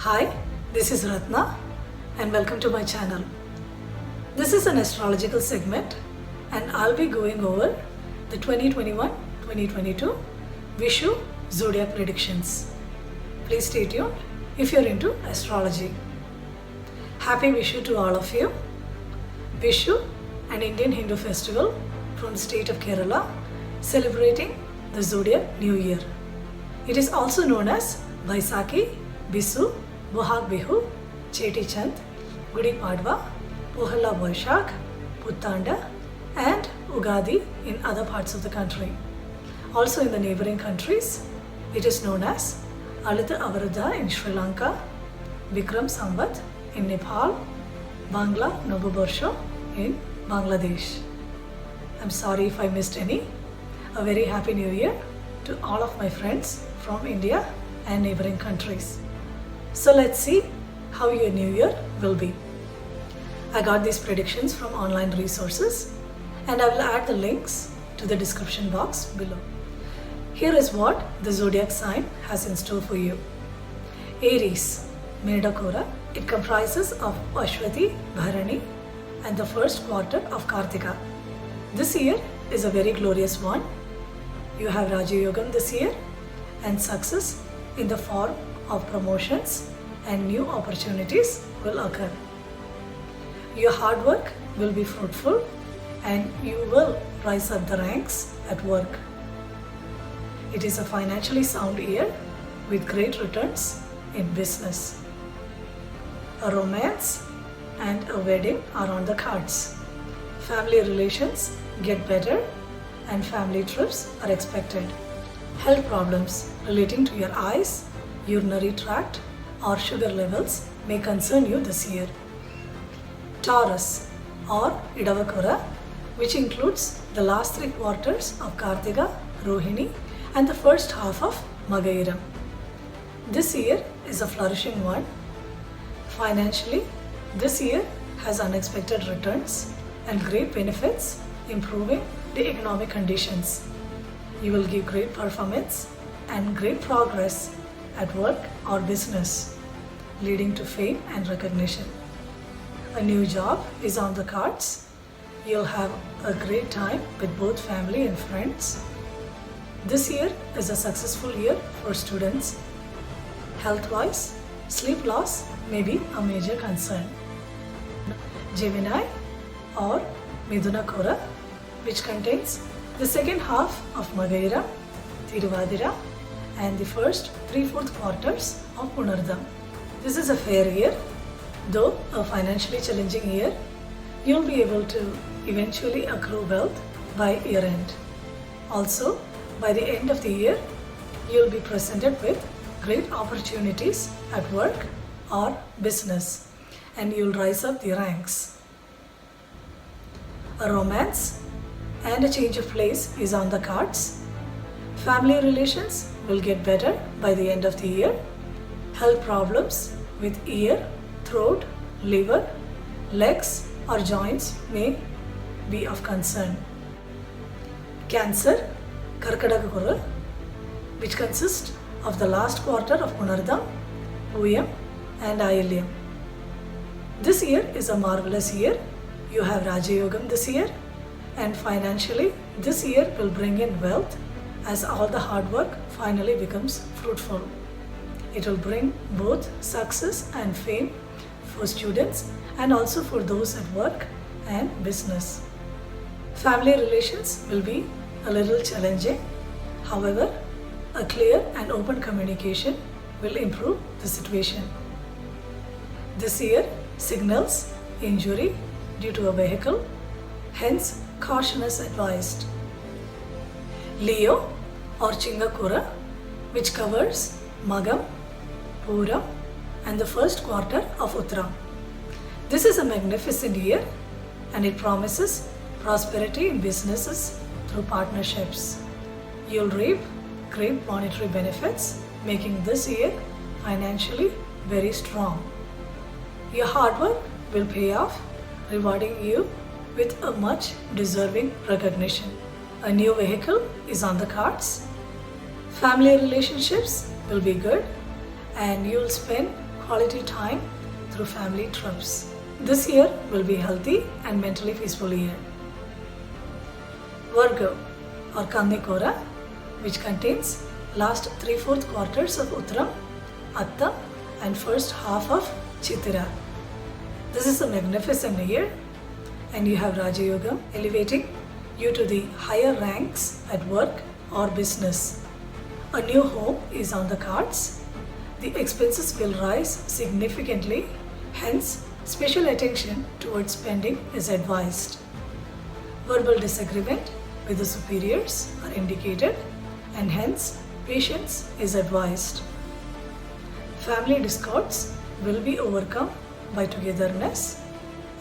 Hi, this is Ratna and welcome to my channel. This is an astrological segment and I'll be going over the 2021-2022 Vishu Zodiac predictions. Please stay tuned if you're into astrology. Happy Vishu to all of you. Vishu, an Indian Hindu festival from the state of Kerala, celebrating the Zodiac New Year. It is also known as Baisakhi, Bisu, Bohag Bihu, Cheti Chand, Gudi Padwa, Pohela Boishakh, Puttanda and Ugadi in other parts of the country. Also in the neighboring countries, it is known as Alita Avaruddha in Sri Lanka, Vikram Samvat in Nepal, Bangla Nobubarsho in Bangladesh. I'm sorry if I missed any. A very happy new year to all of my friends from India and neighboring countries. So let's see how your new year will be. I got these predictions from online resources and I will add the links to the description box below. Here is what the zodiac sign has in store for you. Aries, Medakora. It comprises of Ashwati, Bharani and the first quarter of Kartika. This year is a very glorious one. You have Raja Yogam this year and success in the form of promotions and new opportunities will occur. Your hard work will be fruitful and you will rise up the ranks at work. It is a financially sound year with great returns in business. A romance and a wedding are on the cards. Family relations get better and family trips are expected. Health problems relating to your eyes, urinary tract or sugar levels may concern you this year. Taurus or Idavakura, which includes the last 3 quarters of Kartika, Rohini and the first half of Magairam. This year is a flourishing one. Financially, this year has unexpected returns and great benefits, improving the economic conditions. You will give great performance and great progress at work or business, leading to fame and recognition. A new job is on the cards. You'll have a great time with both family and friends. This year is a successful year for students. Health-wise, sleep loss may be a major concern. Gemini or Miduna Kora, which contains the second half of Magaira, Tiruvadira and the first 3/4 quarters of Punardam. This is a fair year, though a financially challenging year. You'll be able to eventually accrue wealth by year end. Also, by the end of the year, you'll be presented with great opportunities at work or business and you'll rise up the ranks. A romance and a change of place is on the cards. Family relations will get better by the end of the year. Health problems with ear, throat, liver, legs or joints may be of concern. Cancer, Karkadaka, which consists of the last quarter of Punardam, Uyam and Ayilyam. This year is a marvelous year. You have Raja Yogam this year and financially this year will bring in wealth as all the hard work finally becomes fruitful. It will bring both success and fame for students and also for those at work and business. Family relations will be a little challenging. However, a clear and open communication will improve the situation. This year signals injury due to a vehicle, hence caution is advised. Leo or Chingakura, which covers Magam, Puram and the first quarter of Uttram. This is a magnificent year and it promises prosperity in businesses through partnerships. You'll reap great monetary benefits, making this year financially very strong. Your hard work will pay off, rewarding you with a much deserving recognition. A new vehicle is on the cards. Family relationships will be good and you'll spend quality time through family trips. This year will be healthy and mentally peaceful year. Virgo or Kannikora, which contains last 3/4 quarters of Uttaram, Attam and first half of Chitira. This is a magnificent year and you have Raja Yoga elevating you to the higher ranks at work or business. A new home is on the cards. The expenses will rise significantly, hence special attention towards spending is advised. Verbal disagreement with the superiors are indicated and hence patience is advised. Family discords will be overcome by togetherness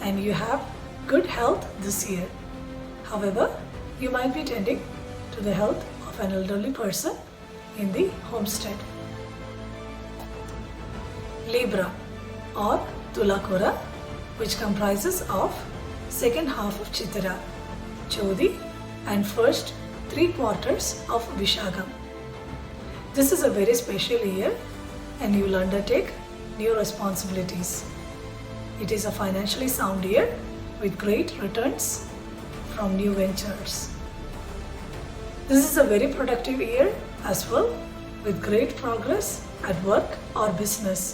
and you have good health this year. However, you might be tending to the health of an elderly person in the homestead. Libra or Tulakora, which comprises of second half of Chitira, Chodi and first 3 quarters of Vishakam. This is a very special year and you will undertake new responsibilities. It is a financially sound year with great returns from new ventures. This is a very productive year as well with great progress at work or business,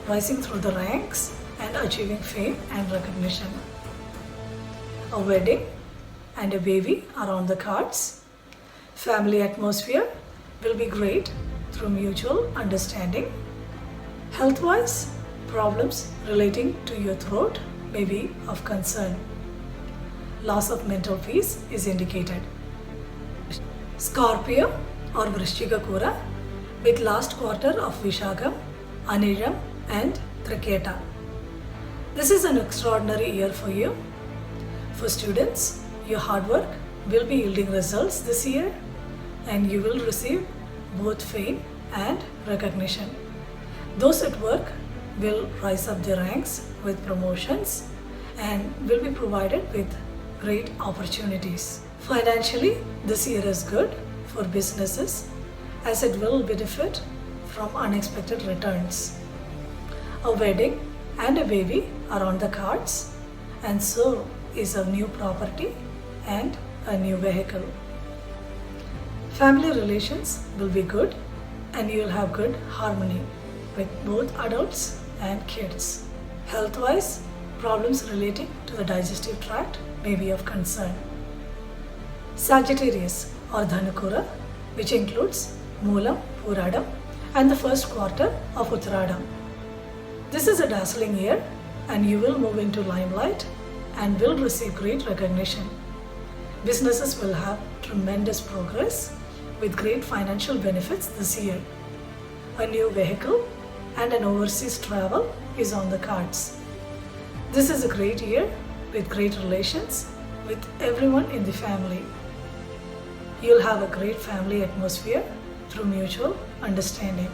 rising through the ranks and achieving fame and recognition. A wedding and a baby are on the cards. Family atmosphere will be great through mutual understanding. Health-wise, problems relating to your throat may be of concern. Loss of mental peace is indicated. Scorpio or Vrishchika Kura with last quarter of Vishakam, Aniram and Traketa. This is an extraordinary year for you. For students, your hard work will be yielding results this year and you will receive both fame and recognition. Those at work will rise up their ranks with promotions and will be provided with great opportunities. Financially, this year is good for businesses as it will benefit from unexpected returns. A wedding and a baby are on the cards and so is a new property and a new vehicle. Family relations will be good and you will have good harmony with both adults and kids. Health-wise, problems relating to the digestive tract may be of concern. Sagittarius or Dhanukura, which includes Moolam, Puradam and the first quarter of Uttaradam. This is a dazzling year and you will move into limelight and will receive great recognition. Businesses will have tremendous progress with great financial benefits this year. A new vehicle and an overseas travel is on the cards. This is a great year with great relations with everyone in the family. You'll have a great family atmosphere through mutual understanding.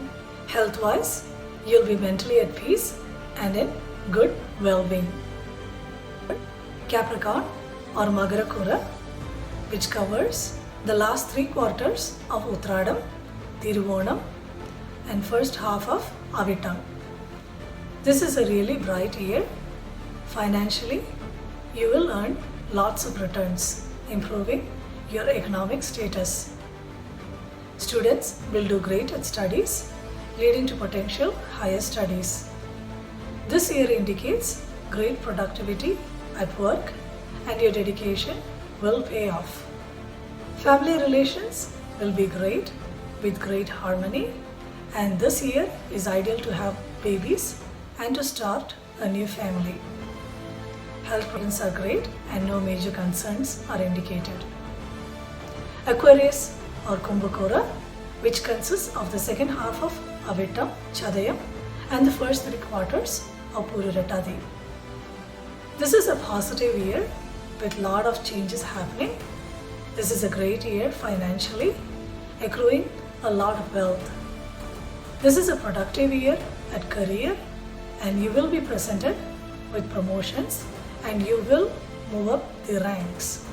Health-wise, you'll be mentally at peace and in good well-being. Capricorn or Magarakura, which covers the last 3 quarters of Uttradam, Tiruvonam and first half of Avitam. This is a really bright year. Financially, you will earn lots of returns, improving your economic status. Students will do great at studies, leading to potential higher studies. This year indicates great productivity at work and your dedication will pay off. Family relations will be great with great harmony and this year is ideal to have babies and to start a new family. Health problems are great and no major concerns are indicated. Aquarius or Kumbhakora, which consists of the second half of Avitam, Chadayam and the first 3 quarters of Pururatadi. This is a positive year with lot of changes happening. This is a great year financially, accruing a lot of wealth. This is a productive year at career and you will be presented with promotions and you will move up the ranks.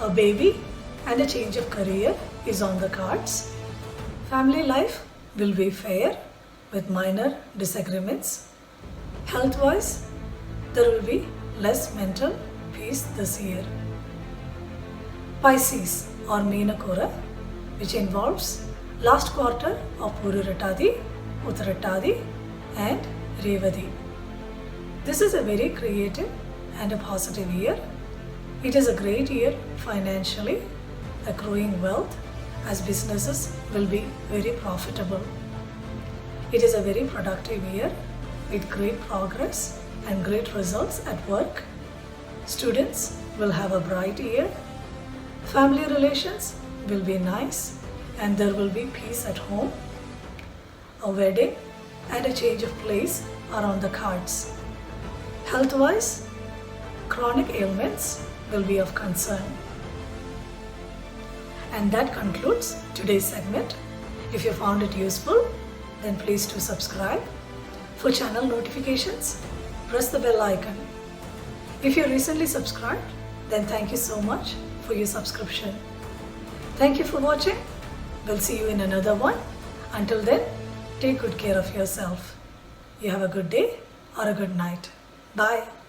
A baby and a change of career is on the cards. Family life will be fair with minor disagreements. Health-wise, there will be less mental peace this year. Pisces or Meenakura, which involves last quarter of Pururuttadi, Uttarattadi and Revadi. This is a very creative and a positive year. It is a great year financially, accruing wealth as businesses will be very profitable. It is a very productive year with great progress and great results at work. Students will have a bright year. Family relations will be nice and there will be peace at home. A wedding and a change of place are on the cards. Health-wise, chronic ailments will be of concern. And that concludes today's segment. If you found it useful, then please do subscribe. For channel notifications, press the bell icon. If you recently subscribed, then thank you so much for your subscription. Thank you for watching. We'll see you in another one. Until then, take good care of yourself. You have a good day or a good night. Bye.